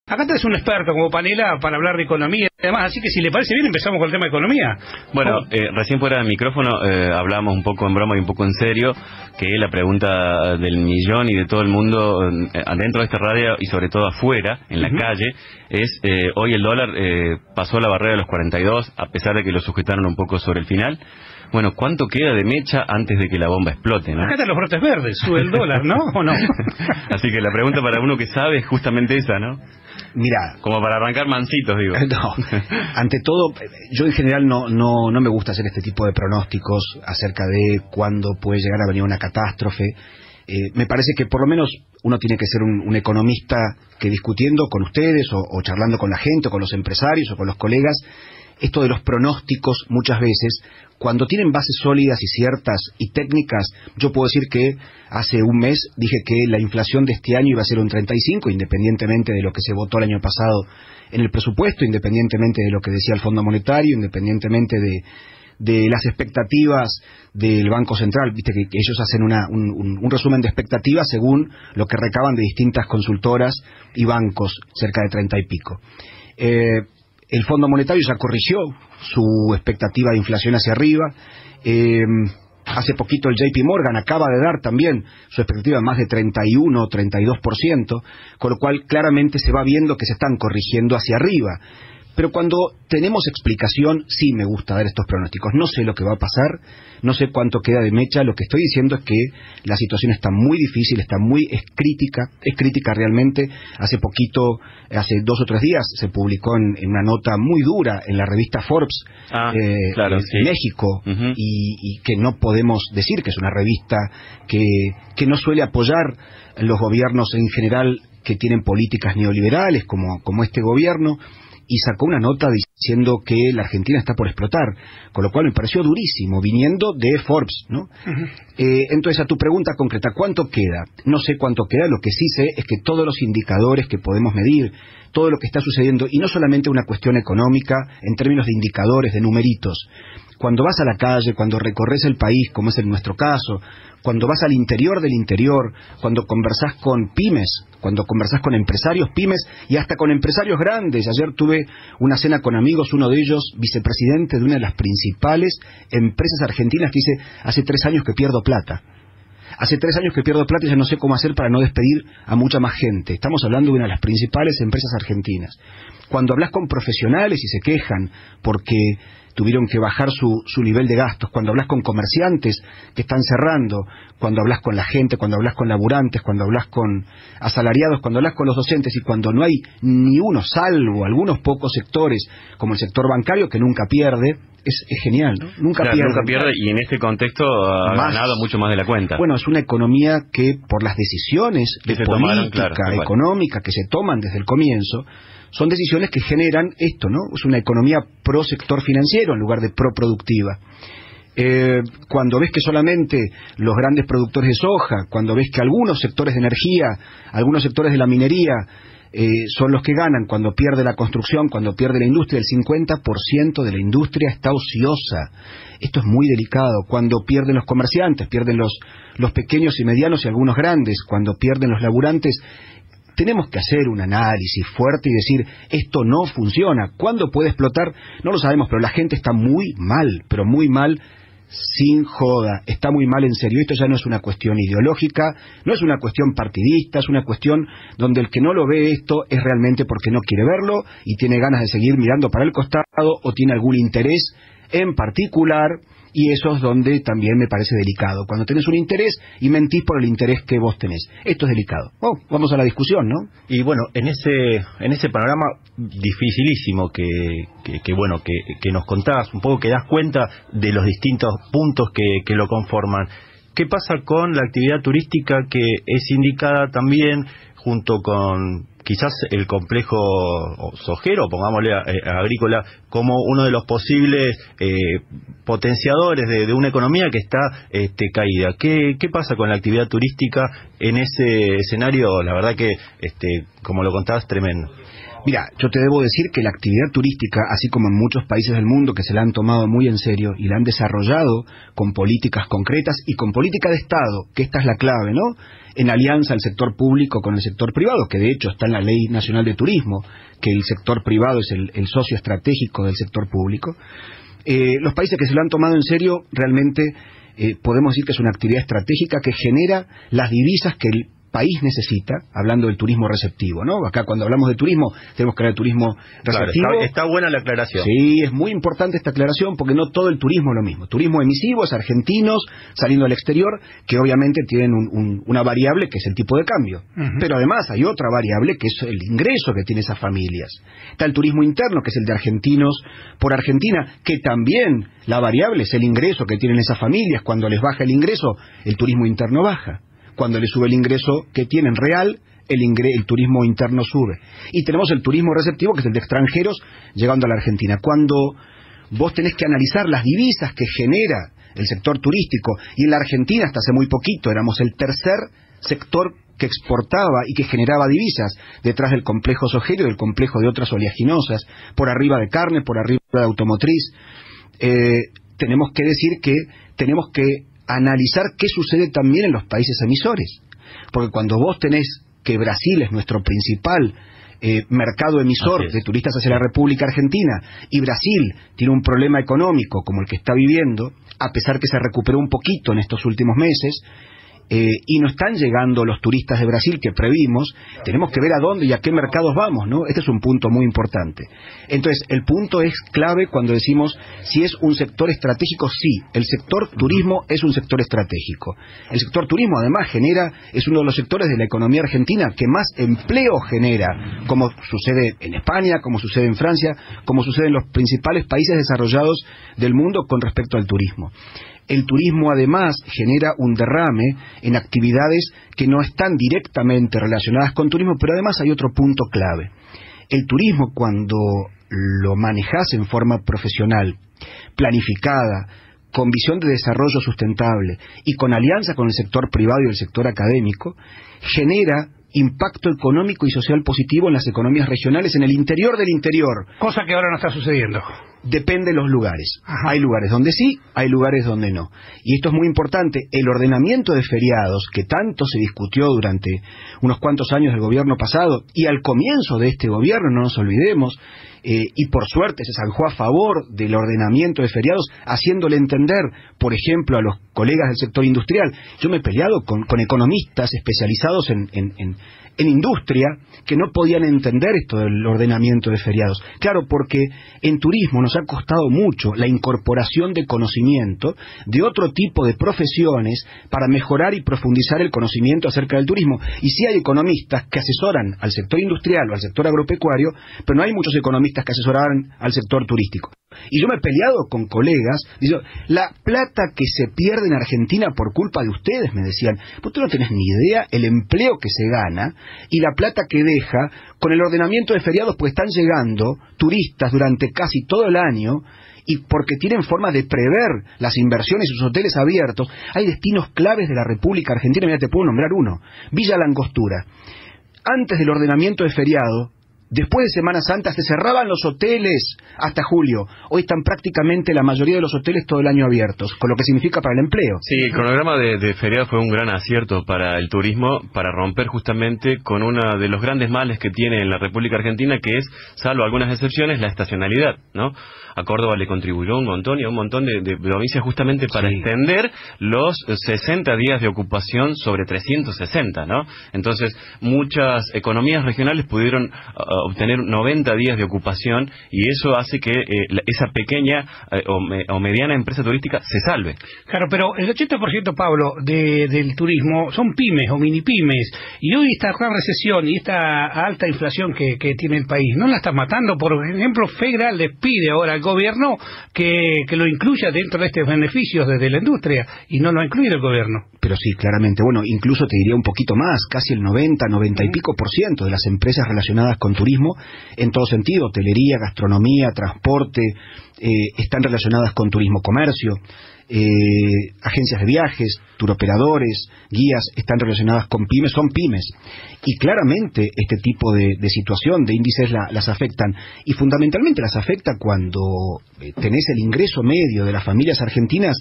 Acá tenés un experto como Panela para hablar de economía y demás, así que si le parece bien empezamos con el tema de economía. Bueno, recién fuera del micrófono hablábamos un poco en broma y un poco en serio, que la pregunta del millón y de todo el mundo adentro de esta radio y sobre todo afuera, en la calle, es hoy el dólar pasó la barrera de los 42, a pesar de que lo sujetaron un poco sobre el final. Bueno, ¿cuánto queda de mecha antes de que la bomba explote, no? Acá están los brotes verdes, sube el dólar, ¿no? ¿O no? Así que la pregunta para uno que sabe es justamente esa, ¿no? Mirá, como para arrancar mancitos, digo. No, ante todo, yo en general no me gusta hacer este tipo de pronósticos acerca de cuándo puede llegar a venir una catástrofe. Me parece que por lo menos uno tiene que ser un economista que discutiendo con ustedes o charlando con la gente o con los empresarios o con los colegas, esto de los pronósticos muchas veces, cuando tienen bases sólidas y ciertas y técnicas, yo puedo decir que hace un mes dije que la inflación de este año iba a ser un 35, independientemente de lo que se votó el año pasado en el presupuesto, independientemente de lo que decía el Fondo Monetario, independientemente de las expectativas del Banco Central. Viste que ellos hacen un resumen de expectativas según lo que recaban de distintas consultoras y bancos, cerca de 30 y pico. El Fondo Monetario ya corrigió su expectativa de inflación hacia arriba. Hace poquito el JP Morgan acaba de dar también su expectativa de más de 31 o 32%, con lo cual claramente se va viendo que se están corrigiendo hacia arriba. Pero cuando tenemos explicación, sí me gusta dar estos pronósticos. No sé lo que va a pasar, no sé cuánto queda de mecha. Lo que estoy diciendo es que la situación está muy difícil, es crítica realmente. Hace poquito, hace 2 o 3 días, se publicó en una nota muy dura en la revista Forbes de México, y que no podemos decir que es una revista que no suele apoyar los gobiernos en general que tienen políticas neoliberales como este gobierno. Y sacó una nota diciendo que la Argentina está por explotar, con lo cual me pareció durísimo, viniendo de Forbes, ¿no? Entonces, a tu pregunta concreta, ¿cuánto queda? No sé cuánto queda, lo que sí sé es que todos los indicadores que podemos medir, todo lo que está sucediendo, y no solamente una cuestión económica, en términos de indicadores, de numeritos. Cuando vas a la calle, cuando recorres el país, como es en nuestro caso, cuando vas al interior del interior, cuando conversás con pymes, cuando conversás con empresarios pymes y hasta con empresarios grandes. Ayer tuve una cena con amigos, uno de ellos vicepresidente de una de las principales empresas argentinas, que dice, hace 3 años que pierdo plata. Hace 3 años que pierdo plata y ya no sé cómo hacer para no despedir a mucha más gente. Estamos hablando de una de las principales empresas argentinas. Cuando hablas con profesionales y se quejan porque tuvieron que bajar su nivel de gastos, cuando hablas con comerciantes que están cerrando, cuando hablas con la gente, cuando hablas con laburantes, cuando hablas con asalariados, cuando hablas con los docentes, y cuando no hay ni uno, salvo algunos pocos sectores, como el sector bancario, que nunca pierde, es genial, ¿no? Nunca pierde, y en este contexto ha ganado mucho más de la cuenta. Bueno, es una economía que por las decisiones de política económica que se toman desde el comienzo, son decisiones que generan esto, ¿no? Es una economía pro sector financiero en lugar de pro productiva. Cuando ves que solamente los grandes productores de soja, cuando ves que algunos sectores de energía, algunos sectores de la minería son los que ganan, cuando pierde la construcción, cuando pierde la industria, el 50% de la industria está ociosa. Esto es muy delicado. Cuando pierden los comerciantes, pierden los pequeños y medianos y algunos grandes, cuando pierden los laburantes, tenemos que hacer un análisis fuerte y decir, esto no funciona. ¿Cuándo puede explotar? No lo sabemos, pero la gente está muy mal, pero muy mal, sin joda. Está muy mal en serio. Esto ya no es una cuestión ideológica, no es una cuestión partidista, es una cuestión donde el que no lo ve esto es realmente porque no quiere verlo y tiene ganas de seguir mirando para el costado o tiene algún interés en particular. Y eso es donde también me parece delicado, cuando tenés un interés y mentís por el interés que vos tenés. Esto es delicado. Vamos a la discusión, ¿no? Y bueno, en ese panorama dificilísimo que nos contás, un poco que das cuenta de los distintos puntos que lo conforman, ¿qué pasa con la actividad turística que es indicada también junto con quizás el complejo sojero, pongámosle agrícola, como uno de los posibles potenciadores de una economía que está caída? ¿Qué pasa con la actividad turística en ese escenario? La verdad que, como lo contabas, tremendo. Mira, yo te debo decir que la actividad turística, así como en muchos países del mundo que se la han tomado muy en serio y la han desarrollado con políticas concretas y con política de Estado, que esta es la clave, ¿no? En alianza el sector público con el sector privado, que de hecho está en la Ley Nacional de Turismo, que el sector privado es el socio estratégico del sector público. Los países que se lo han tomado en serio realmente podemos decir que es una actividad estratégica que genera las divisas que el país necesita, hablando del turismo receptivo, ¿no? Acá cuando hablamos de turismo tenemos que hablar de turismo receptivo. Claro, está buena la aclaración. Sí, es muy importante esta aclaración porque no todo el turismo es lo mismo. Turismo emisivo es argentinos saliendo al exterior que obviamente tienen una variable que es el tipo de cambio. Pero además hay otra variable que es el ingreso que tienen esas familias. Está el turismo interno que es el de argentinos por Argentina, que también la variable es el ingreso que tienen esas familias. Cuando les baja el ingreso, el turismo interno baja. Cuando le sube el ingreso que tienen real, el turismo interno sube. Y tenemos el turismo receptivo, que es el de extranjeros llegando a la Argentina. Cuando vos tenés que analizar las divisas que genera el sector turístico, y en la Argentina hasta hace muy poquito éramos el tercer sector que exportaba y que generaba divisas, detrás del complejo sojero y del complejo de otras oleaginosas, por arriba de carne, por arriba de automotriz, tenemos que decir que tenemos que analizar qué sucede también en los países emisores, porque cuando vos tenés que Brasil es nuestro principal mercado emisor de turistas hacia la República Argentina, y Brasil tiene un problema económico como el que está viviendo, a pesar que se recuperó un poquito en estos últimos meses, y no están llegando los turistas de Brasil que previmos, tenemos que ver a dónde y a qué mercados vamos, ¿no? Este es un punto muy importante. Entonces, el punto es clave cuando decimos si es un sector estratégico. Sí, el sector turismo es un sector estratégico. El sector turismo, además, es uno de los sectores de la economía argentina que más empleo genera, como sucede en España, como sucede en Francia, como sucede en los principales países desarrollados del mundo con respecto al turismo. El turismo además genera un derrame en actividades que no están directamente relacionadas con turismo, pero además hay otro punto clave. El turismo, cuando lo manejas en forma profesional, planificada, con visión de desarrollo sustentable y con alianza con el sector privado y el sector académico, genera impacto económico y social positivo en las economías regionales en el interior del interior. Cosa que ahora no está sucediendo. Depende de los lugares. Ajá. Hay lugares donde sí, hay lugares donde no. Y esto es muy importante. El ordenamiento de feriados, que tanto se discutió durante unos cuantos años del gobierno pasado, y al comienzo de este gobierno, no nos olvidemos, y por suerte se zanjó a favor del ordenamiento de feriados, haciéndole entender, por ejemplo, a los colegas del sector industrial. Yo me he peleado con economistas especializados en industria que no podían entender esto del ordenamiento de feriados. Claro, porque en turismo nos ha costado mucho la incorporación de conocimiento de otro tipo de profesiones para mejorar y profundizar el conocimiento acerca del turismo. Y sí hay economistas que asesoran al sector industrial o al sector agropecuario, pero no hay muchos economistas que asesoran al sector turístico. Y yo me he peleado con colegas, diciendo, la plata que se pierde en Argentina por culpa de ustedes, me decían, pues tú no tenés ni idea el empleo que se gana y la plata que deja con el ordenamiento de feriados, pues están llegando turistas durante casi todo el año, y porque tienen forma de prever las inversiones y sus hoteles abiertos. Hay destinos claves de la República Argentina, mira, te puedo nombrar uno, Villa La Angostura. Antes del ordenamiento de feriado, después de Semana Santa se cerraban los hoteles hasta julio. Hoy están prácticamente la mayoría de los hoteles todo el año abiertos, con lo que significa para el empleo. Sí, el cronograma de feriado fue un gran acierto para el turismo, para romper justamente con uno de los grandes males que tiene en la República Argentina, que es, salvo algunas excepciones, la estacionalidad, ¿no? A Córdoba le contribuyó un montón y a un montón de provincias justamente para extender los 60 días de ocupación sobre 360, ¿no? Entonces, muchas economías regionales pudieron obtener 90 días de ocupación, y eso hace que esa pequeña o mediana empresa turística se salve. Claro, pero el 80%, Pablo, del turismo son pymes o mini pymes, y hoy esta gran recesión y esta alta inflación que tiene el país, ¿no la está matando? Por ejemplo, Federal les pide ahora al gobierno que lo incluya dentro de estos beneficios desde la industria, y no lo ha incluido el gobierno. Pero sí, claramente, bueno, incluso te diría un poquito más, casi el 90 y pico % de las empresas relacionadas con turismo, en todo sentido, hotelería, gastronomía, transporte, están relacionadas con turismo, comercio. agencias de viajes, turoperadores, guías, están relacionadas con pymes, son pymes. Y claramente este tipo de situación, de índices, las afectan. Y fundamentalmente las afecta cuando tenés el ingreso medio de las familias argentinas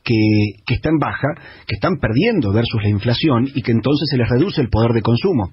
que está en baja, que están perdiendo versus la inflación y que entonces se les reduce el poder de consumo.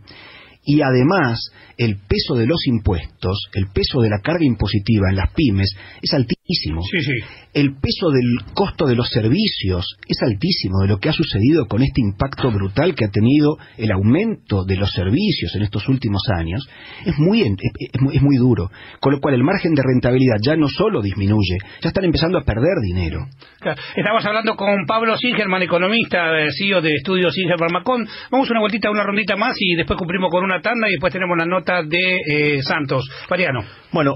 Y además, el peso de los impuestos, el peso de la carga impositiva en las pymes es altísimo. Sí, sí. El peso del costo de los servicios es altísimo, de lo que ha sucedido con este impacto brutal que ha tenido el aumento de los servicios en estos últimos años. Es muy duro. Con lo cual el margen de rentabilidad ya no solo disminuye, ya están empezando a perder dinero. Claro. Estamos hablando con Pablo Singerman, economista, CEO de Estudios Singerman Macon. Vamos una vueltita, una rondita más y después cumplimos con una tanda y después tenemos la nota de Santos. Mariano. Bueno,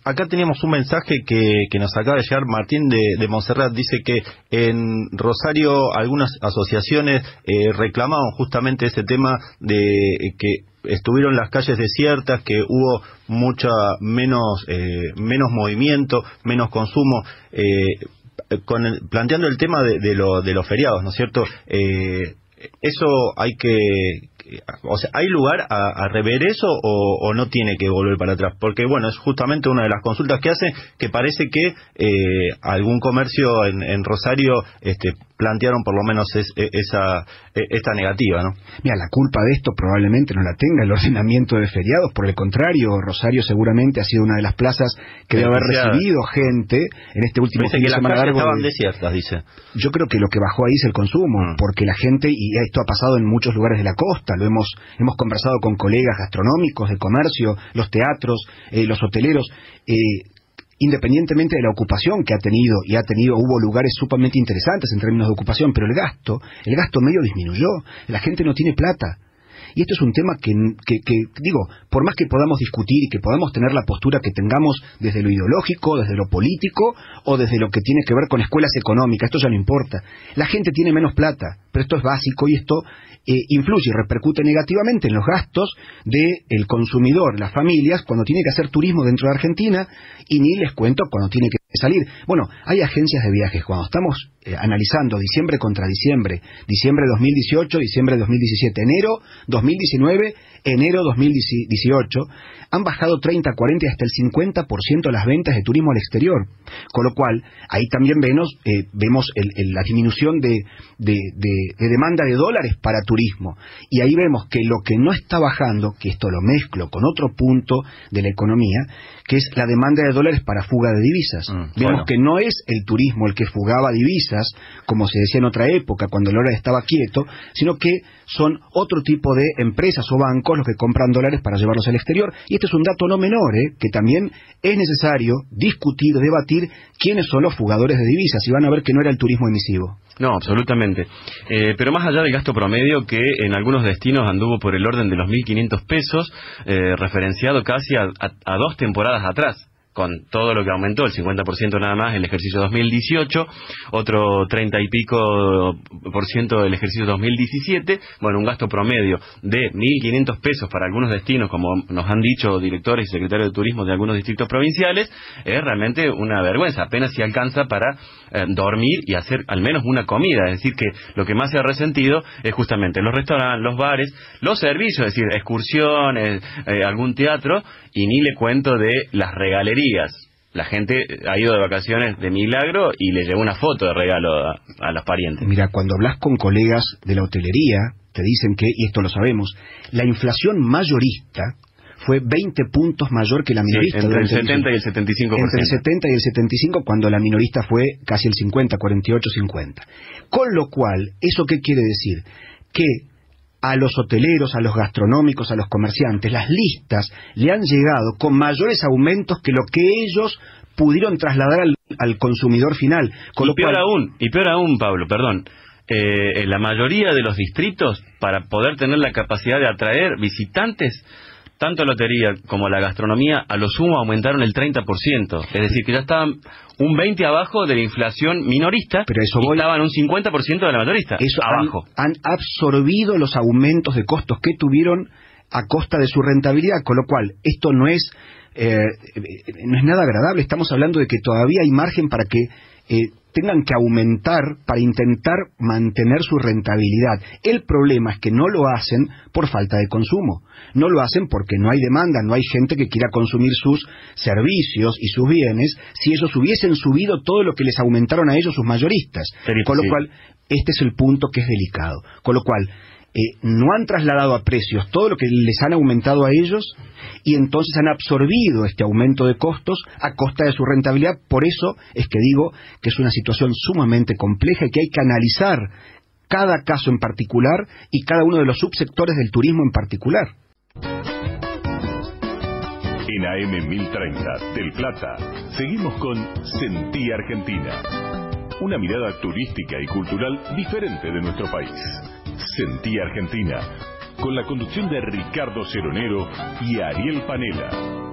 acá teníamos un mensaje que nos acaba de llegar. Martín de Montserrat dice que en Rosario algunas asociaciones reclamaban justamente ese tema de que estuvieron las calles desiertas, que hubo menos movimiento, menos consumo, planteando el tema de los feriados, ¿no es cierto? Eso hay o sea, ¿hay lugar a rever eso o no tiene que volver para atrás? Porque, bueno, es justamente una de las consultas que hace, que parece que algún comercio en Rosario plantearon por lo menos esta negativa, ¿no? Mira, la culpa de esto probablemente no la tenga el ordenamiento de feriados, por el contrario, Rosario seguramente ha sido una de las plazas que debe haber recibido gente en este último fin de semana largo. Estaban desiertas, dice. Yo creo que lo que bajó ahí es el consumo, porque la gente, y esto ha pasado en muchos lugares de la costa, lo hemos conversado con colegas gastronómicos, de comercio, los teatros, los hoteleros, independientemente de la ocupación que ha tenido, hubo lugares sumamente interesantes en términos de ocupación, pero el gasto medio disminuyó, la gente no tiene plata. Y esto es un tema que digo, por más que podamos discutir y que podamos tener la postura que tengamos desde lo ideológico, desde lo político o desde lo que tiene que ver con escuelas económicas, esto ya no importa. La gente tiene menos plata, pero esto es básico y esto influye y repercute negativamente en los gastos del consumidor, las familias, cuando tiene que hacer turismo dentro de Argentina, y ni les cuento cuando tiene que salir. Bueno, hay agencias de viajes, cuando estamos analizando diciembre contra diciembre 2018, diciembre 2017, enero 2019, enero 2018, han bajado 30, 40 y hasta el 50% las ventas de turismo al exterior. Con lo cual, ahí también vemos la disminución de demanda de dólares para turismo. Y ahí vemos que lo que no está bajando, que esto lo mezclo con otro punto de la economía, que es la demanda de dólares para fuga de divisas. Vemos que no es el turismo el que fugaba divisas, como se decía en otra época, cuando el dólar estaba quieto, sino que son otro tipo de empresas o bancos los que compran dólares para llevarlos al exterior. Y este es un dato no menor, que también es necesario discutir, debatir quiénes son los fugadores de divisas, y van a ver que no era el turismo emisivo. No, absolutamente. Pero más allá del gasto promedio, que en algunos destinos anduvo por el orden de los 1.500 pesos, referenciado casi a 2 temporadas atrás, con todo lo que aumentó, el 50% nada más el ejercicio 2018, otro 30 y pico % del ejercicio 2017, bueno, un gasto promedio de 1.500 pesos para algunos destinos, como nos han dicho directores y secretarios de turismo de algunos distritos provinciales, es realmente una vergüenza, apenas si alcanza para dormir y hacer al menos una comida. Es decir, que lo que más se ha resentido es justamente los restaurantes, los bares, los servicios, es decir, excursiones, algún teatro, y ni le cuento de las regalerías. La gente ha ido de vacaciones de milagro y le llevó una foto de regalo a los parientes. Mira, cuando hablas con colegas de la hotelería, te dicen que, y esto lo sabemos, la inflación mayorista fue 20 puntos mayor que la minorista. Sí, entre el 70 y el 75%. Entre el 70 y el 75, cuando la minorista fue casi el 50, 48, 50. Con lo cual, ¿eso qué quiere decir? Que a los hoteleros, a los gastronómicos, a los comerciantes, las listas le han llegado con mayores aumentos que lo que ellos pudieron trasladar al consumidor final. Con y peor aún, Pablo, perdón. En la mayoría de los distritos, para poder tener la capacidad de atraer visitantes, tanto la lotería como la gastronomía, a lo sumo aumentaron el 30%. Es decir, que ya estaban un 20% abajo de la inflación minorista, pero eso y estaban un 50% de la mayorista. Eso abajo. Han absorbido los aumentos de costos que tuvieron a costa de su rentabilidad, con lo cual esto no es nada agradable. Estamos hablando de que todavía hay margen para que tengan que aumentar para intentar mantener su rentabilidad. El problema es que no lo hacen por falta de consumo. No lo hacen porque no hay demanda, no hay gente que quiera consumir sus servicios y sus bienes si ellos hubiesen subido todo lo que les aumentaron a ellos sus mayoristas. Con lo cual, este es el punto que es delicado. Con lo cual, no han trasladado a precios todo lo que les han aumentado a ellos y entonces han absorbido este aumento de costos a costa de su rentabilidad. Por eso es que digo que es una situación sumamente compleja y que hay que analizar cada caso en particular y cada uno de los subsectores del turismo en particular. En AM 1030 del Plata seguimos con Sentí Argentina, una mirada turística y cultural diferente de nuestro país. Sentí Argentina, con la conducción de Ricardo Ceronero y Ariel Panela.